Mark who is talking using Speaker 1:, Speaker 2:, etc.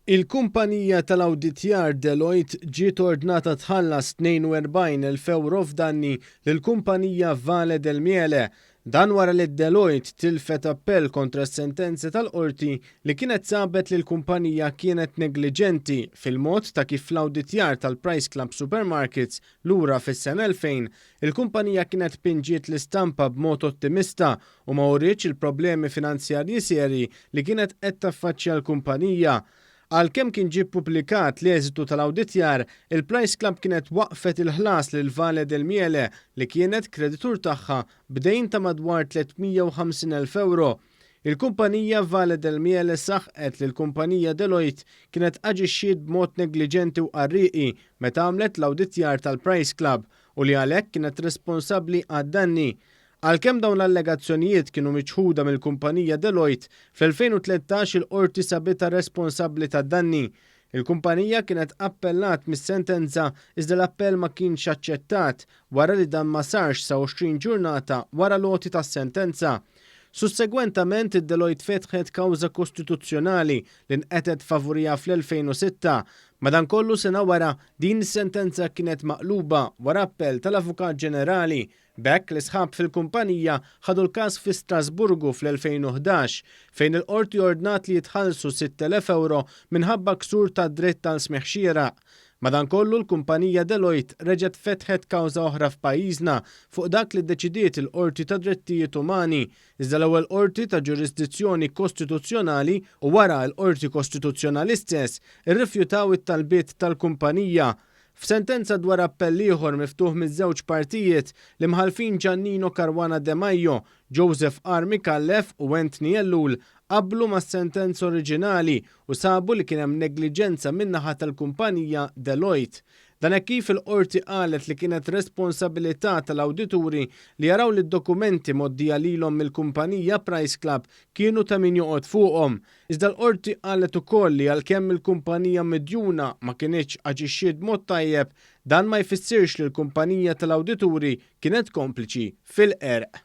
Speaker 1: Il-kumpanija tal-awditjar Deloitte ġiet ordnata tħallas 42,000 euro f'danni lill-kumpanija Vale del Miele. Dan wara li Deloitte tilfet appell kontra s-sentenzi tal-qorti li kienet sabet li l-kumpanija kienet negliġenti fil-mod ta' kif l-awditjar tal-Price Club Supermarkets lura fis-sena 2000 il-kumpanija kienet pinġiet l-istampa b'mod ottimista u ma wrietx il-problemi finanzjarji serji li kienet qed taffaċċja l-kumpanija. Għalkemm kien ġie ppubblikat l-eżitu tal-awditjar, il-Price Club kienet waqfet il-ħlas lil Vale del Miele li kienet kreditur tagħha b'dejn ta' madwar 350,000 euro. Il-kumpanija Vale del Miele saħqet li l-kumpanija Deloitte kienet aġixxiet b'mod negliġenti u qarrieqi meta għamlet l-awditjar tal-Price Club u li għalhekk kienet responsabbli għad-danni. Għalkemm dawn l-allegazzjonijiet kienu miċħuda mill-kumpanija Deloitte, fl-2013 il-qorti sabitha responsabbli tad-danni. Il-kumpanija kienet appellat mis-sentenza iżda l-appell ma kienx aċċettat wara li dan ma sarx sa 20 ġurnata wara l-għoti tas-sentenza. Sussegwentament id-Deloitte fetħet kawża kostituzzjonali li nqetet favorija fl-2006. Madankollu sena wara din is-sentenza kienet maqluba wara appell tal-Avukat Ġenerali. Bekk l-isħab fil-kumpanija ħadu l-każ fi Strasburgu fl-2011 fejn il-qorti ordnat li jitħallsu 6,000 euro minħabba ksur ta' dritt tal-smigħ xieraq. Madankollu l-kumpanija Deloitte reġgħet fetħet kawża oħra f'pajjiżna fuq dak li ddeċidiet il-Qorti ta' Drittijiet Umani, iżda l-ewwel qorti ta' ġurisdizzjoni kostituzzjonali u wara l-Qorti Kostituzzjonali stess irrifjutaw it-talbiet tal-kumpanija. F'sentenza dwar appell ieħor miftuħ miż-żewġ partijiet l-imħalfin Giannino Caruana De Maio, Joseph R. Micallef u Anthony Ellul qablu mas-sentenza oriġinali u sabu li kien hemm negliġenza min-naħa tal-kumpanija Deloitte. Dan hekk kif il-qorti qalet li kienet responsabilità tal-awdituri li jaraw li d-dokumenti moddija lilhom mill-kumpanija Price Club kienu ta' min joqgħod fuqhom. Iżda l-qorti qalet ukoll li għalkemm il-kumpanija midjuna ma kienitx aġixxiet b'mod tajjeb, dan ma jfissirx li l-kumpanija tal-awdituri kienet kompliċi fil-qerq.